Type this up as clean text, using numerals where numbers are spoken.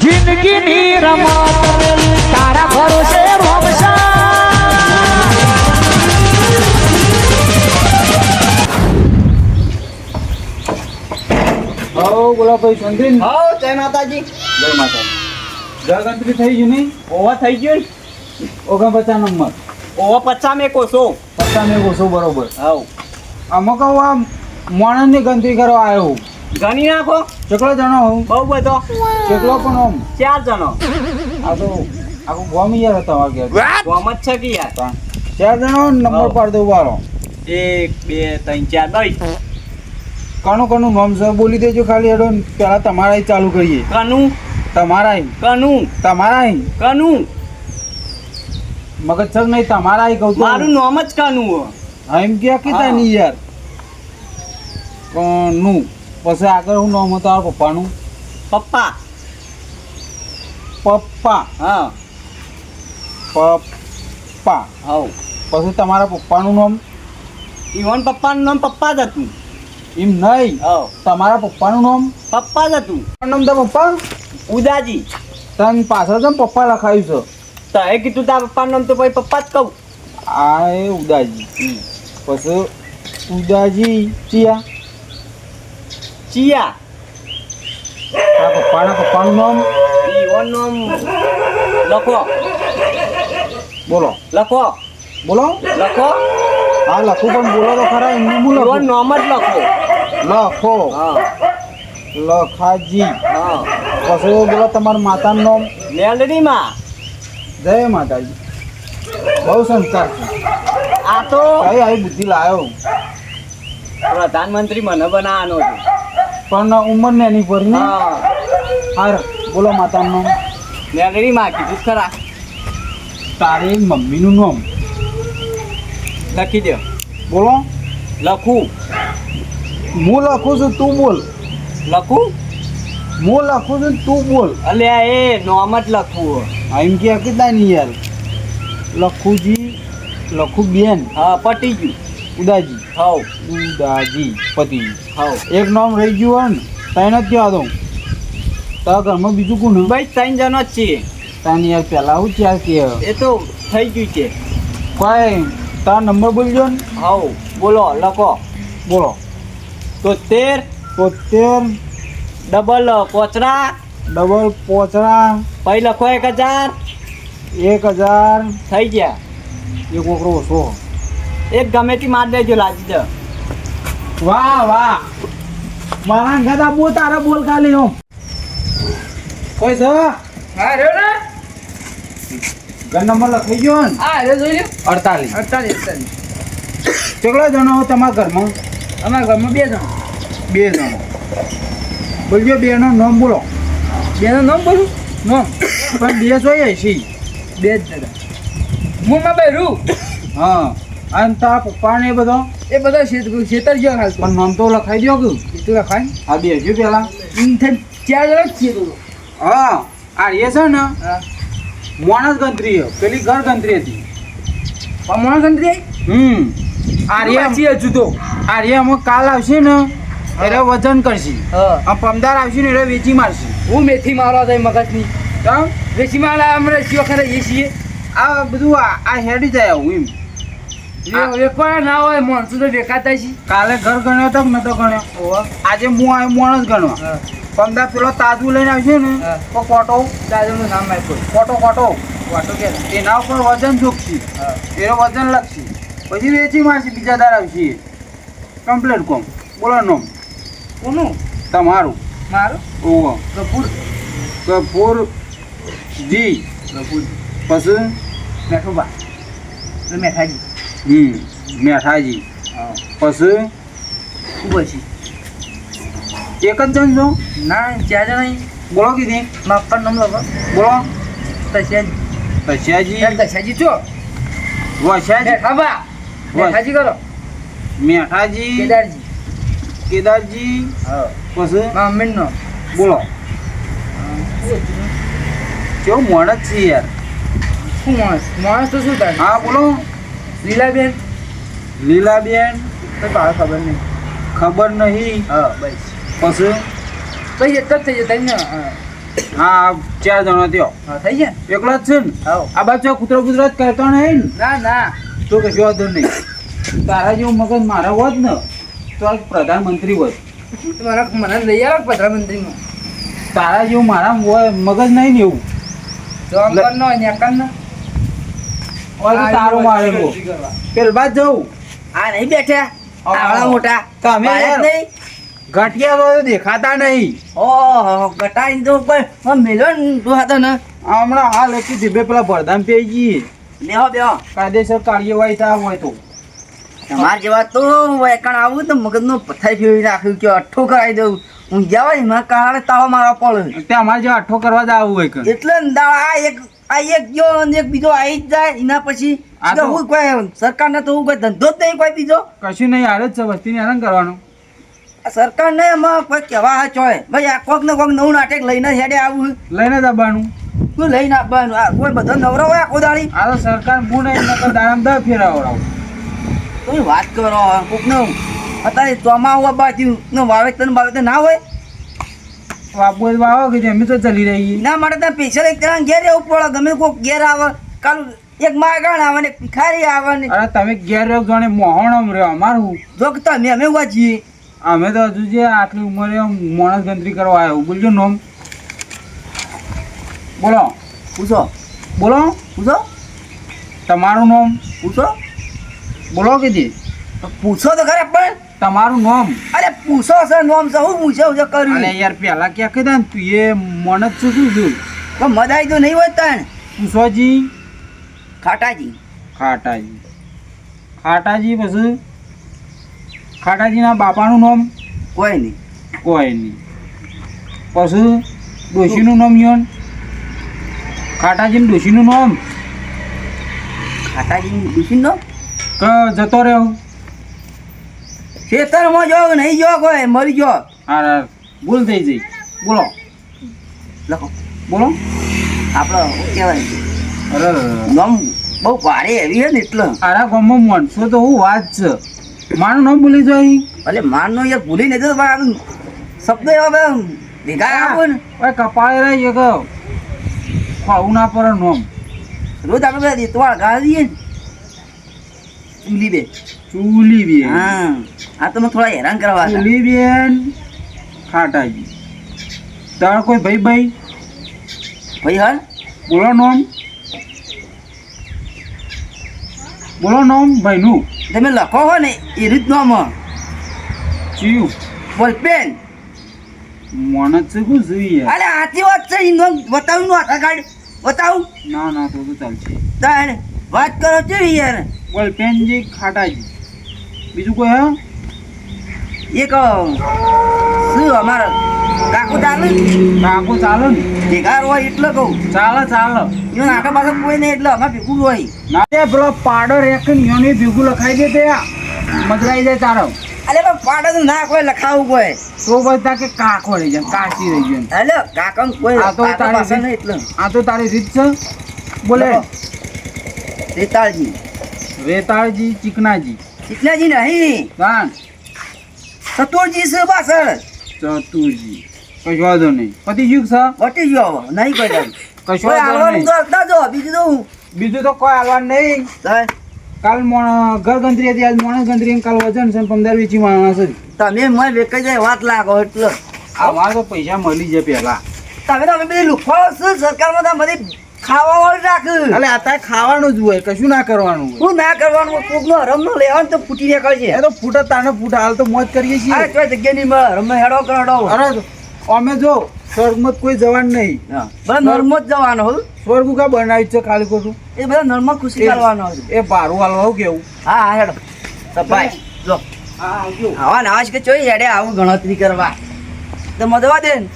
જિંદગીની રમત તારા ભરોસે ભોગશા બોલો ભાઈ સંદીન. હા જય માતાજી. જય માતાજી. જગંત્રી થઈ ગયું નહીં? ઓવા થઈ ગયો ને? 49 નંબર. ઓવા 50 મેં કોસો. 50 ને ઓછો બરોબર. હાવ આમાં કહું આ માણસની ગણતરી કરવા આવ્યો. ગણી નાખો. કેટલો જણો હું? બહુ બધો. કેટલો પણ આમ 4 જણો. આ તો આખું ગોમ યાર હતા વાગ્યા. ગોમ જ છે કે યાર. 4 જણો નંબર પાડ દઉં વાળો. 1 2 3 4 5. કનું નામ છે બોલી દેજો ખાલી હેડો. પેલા તમારા ચાલુ કરીએ. કનું તમારા કનું તમારા કનું. મગજ છક નહીં તમારા કહું છું. મારું નામ જ કનું હો. હા એમ ક્યાં કીધા નહીં યાર. કનું પછી આગળ હું નામ હતું તારા પપ્પાનું? પપ્પા. પપ્પા. હા પપ્પા. હાવ પછી તમારા પપ્પાનું નામ? ઈવન પપ્પાનું નામ પપ્પા જ હતું. એમ નહીં, હાવ તમારા પપ્પાનું નામ? પપ્પા જ હતું. નામ તો પપ્પા? ઉદાજી. તને પાછળ તો પપ્પા લખાયું છે. તે કીધું તારા પપ્પાનું નામ તો પછી પપ્પા જ કહું. આ એ ઉદાજી. પછી ઉદાજી ચિયા? ચિયા. તારા પપ્પાનું નામ? ઈવન નામ લખો. બોલો લખો બોલો. લખો. હા લખું પણ બોલો તો ખરા. એમનું હું ઈવન લખું? નામ જ લખો. લખો. હા લખાજી. હા. પછી બોલો તમારા માતાનું નામ? મેલડીમાં. જય માતાજી. બહુ સંસ્કાર છે. આ તો કઈ આવી બુદ્ધિ લાવ્યો. પ્રધાનમંત્રી મને બનાવવાનો હતો. પણ ઉંમર ને એની પર ને. હા હાર બોલો માતાનું નામ? મેલડીમાં કીધું જ ખરા. તારી મમ્મીનું નામ લખી દો. બોલો. લખું. હું લખું છું તું બોલ. લખું. હું લખું છું તું બોલ. અલ્યા એ નામ જ લખવું. હા એમ કે કીધા નહીં યાર. લખુજી. લખું બેન. હા પટી ગયું. ઉદાજી. હાવ ઉદાજી પતિ. હાવ. એક નામ રહી ગયું હોય ને તને જ કહેવા દઉં. તારા ઘરમાં બીજું કોણ? ભાઈ 3 જણો જ છીએ. તને યાર પહેલા હું ચાર કે એ તો થઈ ગયું છે. કોઈ તારા નંબર બોલજો ને. હાવ બોલો લખો. બોલો. 73 73 ડબલ પોચરા ડબલ પોચરા પછી લખો 1000 1000 થઈ ગયા. એક ઓકરો ઓછો. એક ગમે તે માર દેજો લાજી દે. વાહ વાહ. મારા ગદા બો તારા બોલ ખાલી હો. કોઈ છે? હા રહ્યો ને. ઘર નંબર લખાઈ ગયો ને? હા રે જોઈ લે. 48. 48. કેટલા જણા હો તમારા ઘરમાં? અમારા ઘરમાં 2 જણ. 2 જણા. બોલજો બેનું નામ બોલો. બેનું નામ બોલું? નામ પણ બે જોઈએ છે. 2 જ દાદા. હું માં બેરું. હા અને તારા પપ્પા ને એ બધો? એ બધા ખેતર ગયો હાલ. પણ નામ તો લખાઈ દો કે? એ તો લખાય. હા બેસજો પેલા. 4 જણ જ છીએ તો. હા આ એ છે ને હા માણસ ગંત્રી છે. પેલી ઘર ગંત્રી હતી. પમણ ગંત્રી. આર્ય હજુ તો આર્યમાં કાલ આવશે ને એટલે વજન કરશે. હા આ પમદાર આવશે ને એટલે વેચી મારશે. હું મેથી મારવા જાય મગજની. કેમ? વેચી મારવા હમણાં શિવ ખરે એ છીએ. આ બધું આ હેડી જાય આવું એમ. વેપાર ના હોય માણસો તો દેખાતા છે. કાલે ઘર ગણ્યો તો કે નતો ગણ્યો? આજે હું આવ્યો માણસ ગણવા. પમદાર પેલો તાજુ લઈને આવશે ને હા. તો કોટો દાદાનું નામ આપ્યું. કોટો વાટો કે એના ઉપર વજન જોખશે. હા એનો વજન લખશે પછી વેચી મારશે. બીજા દાર આવશે કમ્પ્લેટ કોમ. બોલો નામ કોનું? તમારું? મારું ઓહો. કપૂર. કપૂર જી. કપૂર પછી મેઠુબા મેઠાજી. મેઠાજી. હા પછી ખૂબ છે. એક જ જણ છો? ના 4 જણ. બોલો કીધી. માપર નામ લખો. બોલો. તસ્યાજી. તસ્યાજી. તસ્યાજી છો. વસ્યાજી. મેઠાબા. મેઠાજી કરો. મેઠાજી. કેદારજી. કેદારજી. હા પછી મમ્મીનું નામ. બોલો. કેવું મોણસ છે યાર. શું માણસ? માણસ તો શું થાય? હા બોલો. લીલાબેન. લીલાબેન. તો ભાવ ખબર નહીં. ખબર નહીં. હા બસ. પછી પછી એક જ થઈ જતા ને. હા હા 4 જણા થયો હા થઈ જાય ને? એકલો જ છે ને હાઉ. આ બાજુ કૂતરો કૂતરો જ કરતો નહીં ને ના ના તો કશું વાંધો નહીં તારા જેવું મગજ મારા હોત ને તો આ પ્રધાનમંત્રી હોત મને લઈ આવે પ્રધાનમંત્રીમાં તારા જેવું મારા હોય મગજ નહીં ને એવું તો આમ કર નો ને કર નો ઓય તો તારું મારે બો પેલ બાદ જવું આ નહીં બેઠા આવો. આવડા મોટા તમે બાળક યાર. નહીં ઘટિયા તો દેખાતા નહીં ઓહો ગટાઈ તો કોઈ મેલો ને તું હતો ને હમણાં હાલ એક જીભે પેલા ભરધામ પી ગઈ બેહો બેહો કાયદેસર કાર્યવાહી થા હોય તો તમાર જેવા તો વેકણ આવું તો મગજનો પથ્થર ફેરવી નાખ્યું કે અઠ્ઠો કરાવી દઉં હું ગયા હોય એમાં કારણે તાળો મારવા પડે તે અમારે જે અઠ્ઠો કરવા જ આવવું હોય કે એટલે ને આ એક ગયો અને એક બીજો આવી જ જાય એના પછી આ તો- હું કોઈ સરકારને તો હું કોઈ ધંધો જ નહીં કોઈ બીજો કશું નહીં હાલ જ છે વસ્તીને હેરાન કરવાનું આ સરકારને એમાં કોઈ કહેવા હા ચોય ભાઈ આ કોક ને કોક નવું નાટક લઈને હેડે આવું લઈને જ આવવાનું શું લઈને આપવાનું આ કોઈ બધો નવરો હોય આખો દાડી આ તો સરકાર હું નહીં નકર દારામ દા ફેરાવડાવું તમે વાત કરો કોકનું અત્યારે ચોમાસું બાજુ નું વાવેતર ના હોય બાપુ જ વાવો કે જમી તો ચલી રહી ના માટે ત્યાં પેશર એક જણા ઘેર રહેવું પડે ગમે કોક ઘેર આવે કાલ એક માગણ આવે ને એક ભિખારી આવે ને અરે તમે ઘેર રહ્યો જાણે મોહણમ રહ્યો અમારું જો કે તમે અમે ઉભા છીએ અમે તો હજુ જે આટલી ઉંમરે માણસ ગણતરી કરવા આવ્યો બોલજો નોમ બોલો પૂછો બોલો પૂછો તમારું નામ પૂછો બોલો કીધી પૂછો તો ખરે પણ તમારું નામ અરે પૂછો છે નોમ છે હું પૂછો છે કર્યું અરે યાર પેલા ક્યાં કીધા ને તું એ મન જ છું શું છું તો મદાઈ તો નહીં હોય તને પૂછોજી ખાટાજી ખાટાજી ખાટાજી પછી ખાટાજીના બાપાનું નામ કોઈ નહીં કોઈ નહીં પછી ડોશીનું નામ યોન ખાટાજીનું ડોશીનું નામ ખાટાજી દુશીનો કે જતો રહ્યો ખેતરમાં જો નહીં જો કોઈ મરી ગયો હા ભૂલ થઈ જઈ બોલો લખો બોલો આપણો શું કહેવાય અરે નામ બહુ ભારે એવી છે ને એટલે આરા ગામમાં માણસો તો હું વાત છે મારું નામ ભૂલી જાય એટલે માનનો યાર ભૂલી નહીં જતો પણ આમ શબ્દ એવા બધા ભેગા આપો ને ઓય કપાળે રહી એક ખાવું ના પર નામ રોજ આપણે બધા રીતવાળ ગાળી દઈએ ને ચૂલી બે ચૂલી બેન હા આ તો મને થોડા હેરાન કરવા હતા. ચૂલી બેન ખાટાજી તાર કોઈ ભાઈ ભાઈ ભાઈ હાલ બોલો નામ બોલો નામ ભાઈનું તમે લખો હો ને એ રીતનામાં ચિયું બોલપેન મને છે શું જોઈએ અરે આથી વાત છે ઈ નામ બતાવું નું આધાર કાર્ડ બતાવું ના ના તો ચાલશે તારે વાત કરો છો યાર બોલ પેનજી ખાટાજી બીજું કોઈ હા એક શું અમારા કાકુ ચાલે કાકો ચાલે ને ભેગા હોય એટલે કહું ચાલે ચાલે ઈવન આખા પાસે કોઈ નહીં એટલે અમારે ભેગું હોય ના તે પેલો પાડો રેકન યોને ભેગું લખાઈ દે તે મજરાઈ જાય તારો અરે પણ પાડો તો ના કોઈ લખાવું કોઈ તો બધા કે કાકો રહી જાય કાચી રહી જાય અલે કાકા કોઈ આ તો કાકા પાસે તારી નહીં એટલે આ તો તારી રીત છે બોલે રેતાળજી રેતાળજી ચીકનાજી ચીકનાજી નહીં ગાન સતુરજી છે પાછળ ચતુરજી કશો વાંધો નહીં પતિ યુગ છે વટી ગયો નહીં કોઈ ડાલ. કશો કોઈ વાંધો આવવાનું નહીં તો હતા જો બીજું તો હું બીજું તો કોઈ હાલવાનું નહીં તાર કાલ ઘર ગંત્રી હતી આજ માણસ ગંત્રી કાલ વજન છે 15 વીચી માણસ હતી તમે મને વેકાઈ જાય વાત લાગો એટલે આ વાર તો પૈસા મળી જાય પેલા તમે તો અમે બધી લુખવાળો છે સરકારમાં તો બધી ખાવા વાળું રાખ એટલે અત્યારે ખાવાનું જ હોય કશું ના કરવાનું હોય શું ના કરવાનું કોકનો હરમ નો લેવાનું તો ફૂટી નીકળશે એ તો ફૂટા તાને ફૂટા હાલ તો મોજ કરીએ અરે છીએ કોઈ જગ્યા નહીં મળે રમે હેડો કરડો અરે અમે જો સ્વર્ગમાં કોઈ જવાન નહીં બધા નર્મો જ જવાનો હોય સ્વર્ગ કા બનાવી છે ખાલી ખોટું એ બધા નર્મો ખુશી કરવાનો હોય એ ભારું હાલવા કેવું હા હા હેડો સફાઈ જો હા આવજો આવા નાવાજ કે ચોઈ હેડે આવું ગણતરી કરવા તો મદવા દે ને